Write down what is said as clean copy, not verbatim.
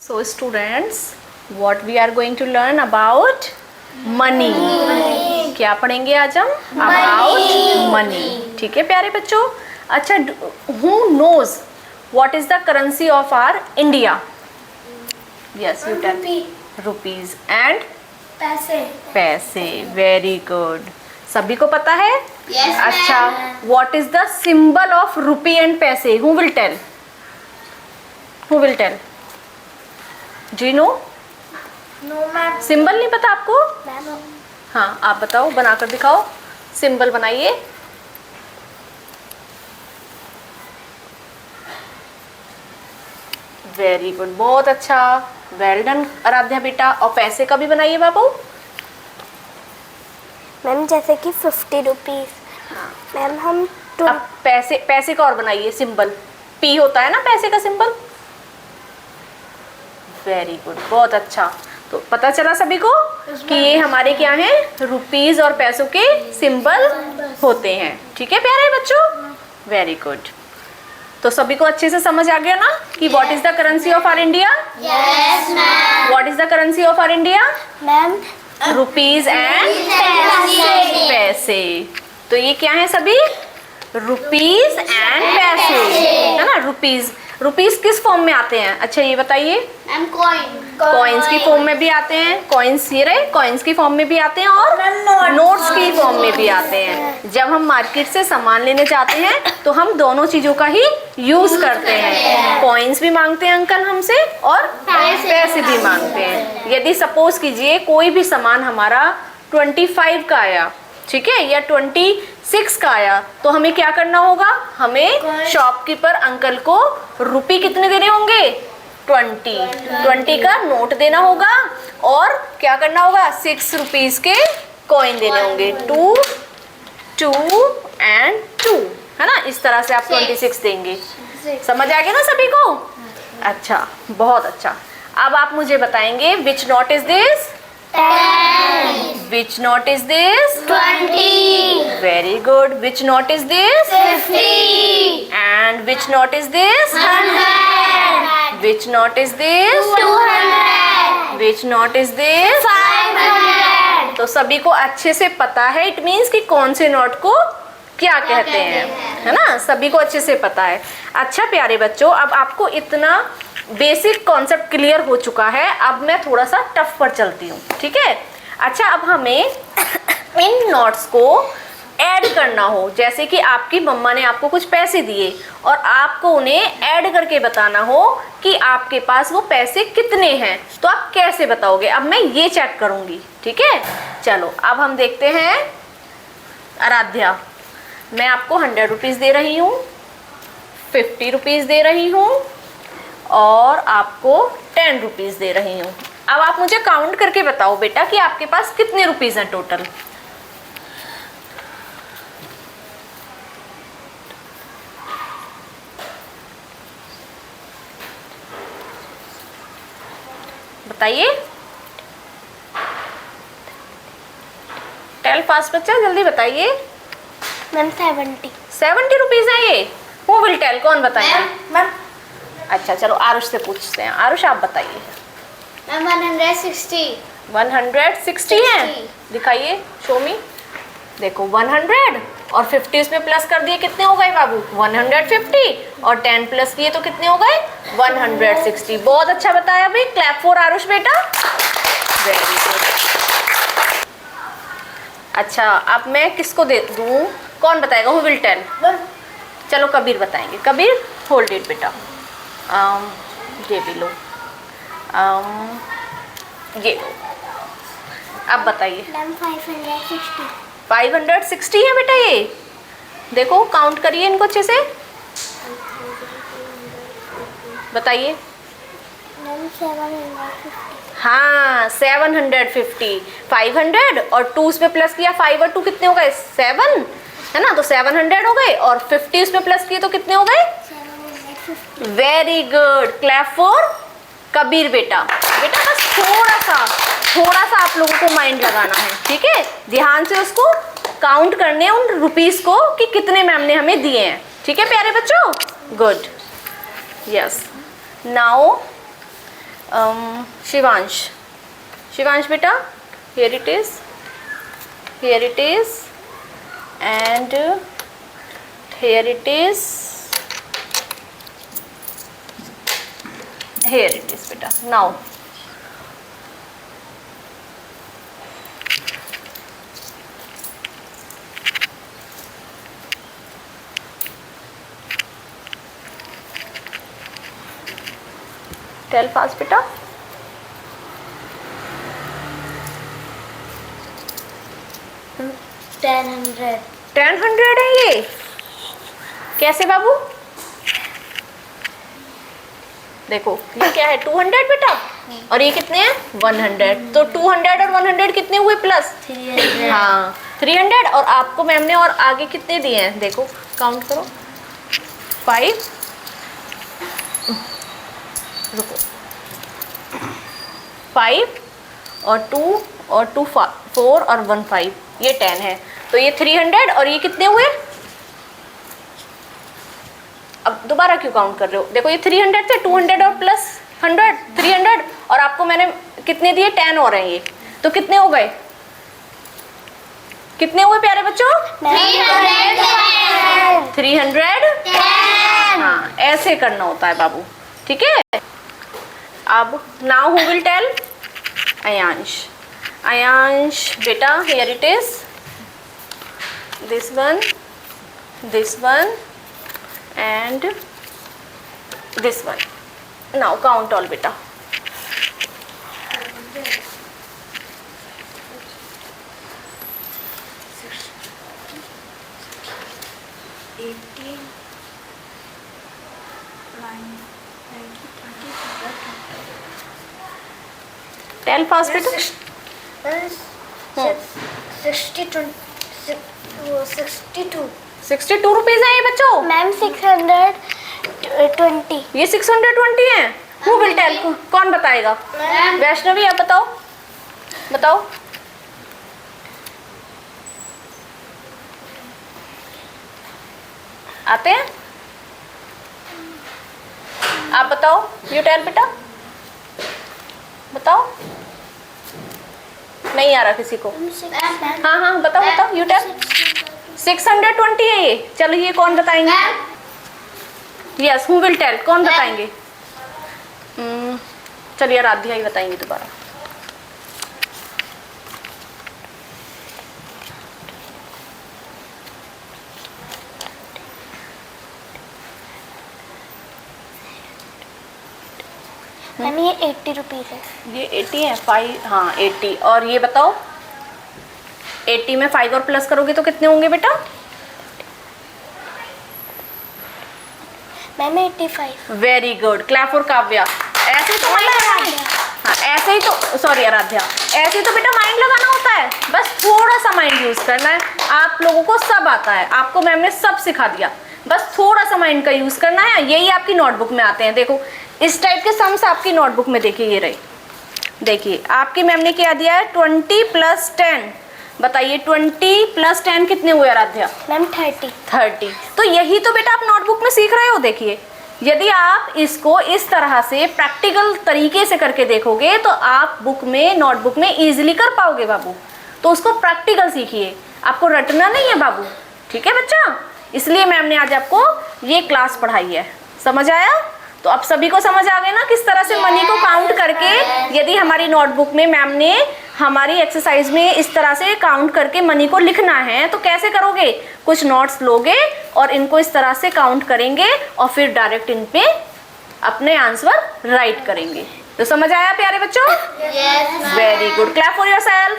So students, what we are going to learn about money. क्या पढ़ेंगे आज हम? About money. ठीक है प्यारे बच्चों. अच्छा, who knows what is the currency of our India? Yes, you tell. Rupees and पैसे. Very good. सभी को पता है? Yes, अच्छा, ma'am. what is the symbol of rupee and पैसे? Who will tell? Who will tell? Do you know? No, ma'am. Symbol नहीं पता आपको? Ma'am. हाँ, आप बताओ, बनाकर दिखाओ. सिंबल बनाइए. वेरी गुड, बहुत अच्छा. वेल डन आराध्या बेटा. और पैसे का भी बनाइए बाबू. मैम जैसे कि 50 रुपीज़. मैम हम अब पैसे का और बनाइए सिंबल. पी होता है ना पैसे का सिंबल. वेरी गुड, बहुत अच्छा. तो पता चला सभी को कि ये हमारे क्या हैं, रुपीस और पैसों के सिंबल होते हैं. ठीक है प्यारे बच्चों. Very good. तो सभी को अच्छे से समझ आ गया ना कि what is the currency of our India. Yes ma'am. What is the currency of our India. Ma'am rupees and paise. तो ये क्या है सभी, रुपीज एंड पैसे है ना. रुपीज किस फॉर्म में आते हैं? अच्छा ये बताइए. मैम कॉइन्स की फॉर्म में भी आते हैं. कॉइन्स ये रहे, कॉइन्स की फॉर्म में भी आते हैं और नोट्स की फॉर्म में भी आते हैं. जब हम मार्केट से सामान लेने जाते हैं तो हम दोनों चीजों का ही यूज करते हैं. कॉइन्स भी मांगते हैं अंकल हमसे और पैसे भी मांगते हैं. यदि सपोज कीजिए कोई भी सामान हमारा 25 का आया, ठीक है, या 26 का आया, तो हमें क्या करना होगा, हमें शॉपकीपर अंकल को रुपये कितने देने होंगे, 20 का नोट देना होगा और क्या करना होगा, 6 रुपीज के कॉइन देने होंगे. 2 एंड 2 है ना. इस तरह से आप 26 देंगे. समझ आ गया ना सभी को. अच्छा, बहुत अच्छा. अब आप मुझे बताएंगे which note is this. 10. Which note is this? 20. Very good. Which note is this? 50. And which note is this? 100. Which note is this? 200. Which note is this? 500. तो सभी को अच्छे से पता है. इट मीन्स कि कौन से नोट को क्या कहते हैं, है ना. सभी को अच्छे से पता है. अच्छा प्यारे बच्चों, अब आपको इतना बेसिक कॉन्सेप्ट क्लियर हो चुका है. अब मैं थोड़ा सा टफ पर चलती हूँ. ठीक है. अच्छा, अब हमें इन नोट्स को ऐड करना हो. जैसे कि आपकी मम्मा ने आपको कुछ पैसे दिए और आपको उन्हें ऐड करके बताना हो कि आपके पास वो पैसे कितने हैं, तो आप कैसे बताओगे. अब मैं ये चेक करूँगी. ठीक है. चलो अब हम देखते हैं. आराध्या, मैं आपको 100 रुपीज़ दे रही हूँ, 50 रुपीज़ दे रही हूँ और आपको 10 रुपीज़ दे रही हूँ. अब आप मुझे काउंट करके बताओ बेटा कि आपके पास कितने रुपीज़ हैं टोटल. बताइए. टेल फास्ट बच्चा, जल्दी बताइए. मैम 70 रुपीज़ है ये. हु विल टेल, कौन बताएगा. मैम अच्छा चलो आरुष से पूछते हैं. आरुष आप बताइए. मैम 160. 160 है. दिखाइए, शो मी. देखो 100 और 50 इसमें प्लस कर दिए, कितने हो गए बाबू, 150 और 10 प्लस किए तो कितने हो गए, 160. बहुत अच्छा बताया भाई. क्लैप फॉर आरुष बेटा. Very good. अच्छा, अब मैं किसको दे दूँ, कौन बताएगा. Who will tell. चलो कबीर बताएंगे. कबीर होल्ड इट बेटा. ये भी लो. ये लो. अब बताइए. मैम 560. 560 है बेटा ये. देखो काउंट करिए इनको अच्छे से. बताइए. मैम 750. हाँ 750. 500 और 2 उसमें प्लस किया, 5 और 2 कितने हो गए, 7 है ना. तो 700 हो गए और 50 उसमें प्लस किए तो कितने हो गए. 750. Very good. Clap for Kabir बेटा. बेटा बस थोड़ा सा आप लोगों को माइंड लगाना है. ठीक है. ध्यान से उसको काउंट करने उन रुपीस को कि कितने मैम ने हमें दिए हैं. ठीक है प्यारे बच्चों. Good. Yes. Now Shivansh, Shivansh बेटा, here it is, here it is, and here it is, here it is बेटा. Now tell fast बेटा. टेन हंड्रेड है ये. कैसे बाबू? देखो ये क्या है, 200 बेटा, और ये कितने हैं 100. तो 200 और 100 कितने हुए प्लस 300. हाँ 300. और आपको मैम ने और आगे कितने दिए हैं, देखो काउंट करो. 5, रुको, 5 और 2 और 2 4 और 1 5, ये 10 है. तो ये 300 और ये कितने हुए? अब दोबारा क्यों काउंट कर रहे हो? देखो ये 300 थे, 200 और प्लस 100 300, और आपको मैंने कितने दिए 10 और हैं ये, तो कितने हो गए? कितने हुए प्यारे बच्चों? 310. हाँ ऐसे करना होता है बाबू, ठीक है. अब now who will tell? Ayansh. Ayansh बेटा, here it is, this one and this one. Now count all beta. Tell fast beta. 62 rupees है ये बच्चों. मैम 620. ये 620 है. Who will tell? कौन बताएगा? वैष्णवी आप बताओ, बताओ. आते हैं? आप बताओ. यू टेल बेटा, बताओ. नहीं आ रहा किसी को? हाँ हाँ बताओ बताओ. You tell. 620 है ये. चलो ये कौन बताएंगे? Yes, who will tell? कौन बताएंगे? चलिए आराध्या ही बताएंगे दोबारा. मैम ये 80 रुपीज़ है. ये 80 है. 5, हाँ 80. और ये बताओ, 80 में 5 और प्लस करोगे तो कितने होंगे बेटा? Ma'am 85. Very good. Clap for Kavya. ऐसे ही तो माइंड, हाँ ऐसे ही तो, सॉरी आराध्या, ऐसे ही तो बेटा माइंड लगाना होता है. बस थोड़ा सा माइंड यूज करना है. आप लोगों को सब आता है, आपको मैम ने सब सिखा दिया. बस थोड़ा सा माइंड का यूज करना है. यही आपकी नोटबुक में आते हैं. देखो इस टाइप के सम्स आपकी नोटबुक में देखिए, ये रहे. देखिए आपकी मैम ने क्या दिया है, 20 + 10. बताइए 20 + 10 कितने हुए आराध्या? मैम 30. तो यही तो बेटा आप नोटबुक में सीख रहे हो. देखिए यदि आप इसको इस तरह से प्रैक्टिकल तरीके से करके देखोगे तो आप बुक में, नोटबुक में इजीली कर पाओगे बाबू. तो उसको प्रैक्टिकल सीखिए, आपको रटना नहीं है बाबू, ठीक है बच्चा. इसलिए मैम ने आज आपको ये क्लास पढ़ाई है. समझ आया? तो अब सभी को समझ आ गया ना किस तरह से मनी को काउंट करके, यदि हमारी नोटबुक में मैम ने हमारी एक्सरसाइज में इस तरह से काउंट करके मनी को लिखना है तो कैसे करोगे? कुछ नोट्स लोगे और इनको इस तरह से काउंट करेंगे और फिर डायरेक्ट इन पे अपने आंसर राइट करेंगे. तो समझ आया प्यारे बच्चों? Very good. Clap for yourself.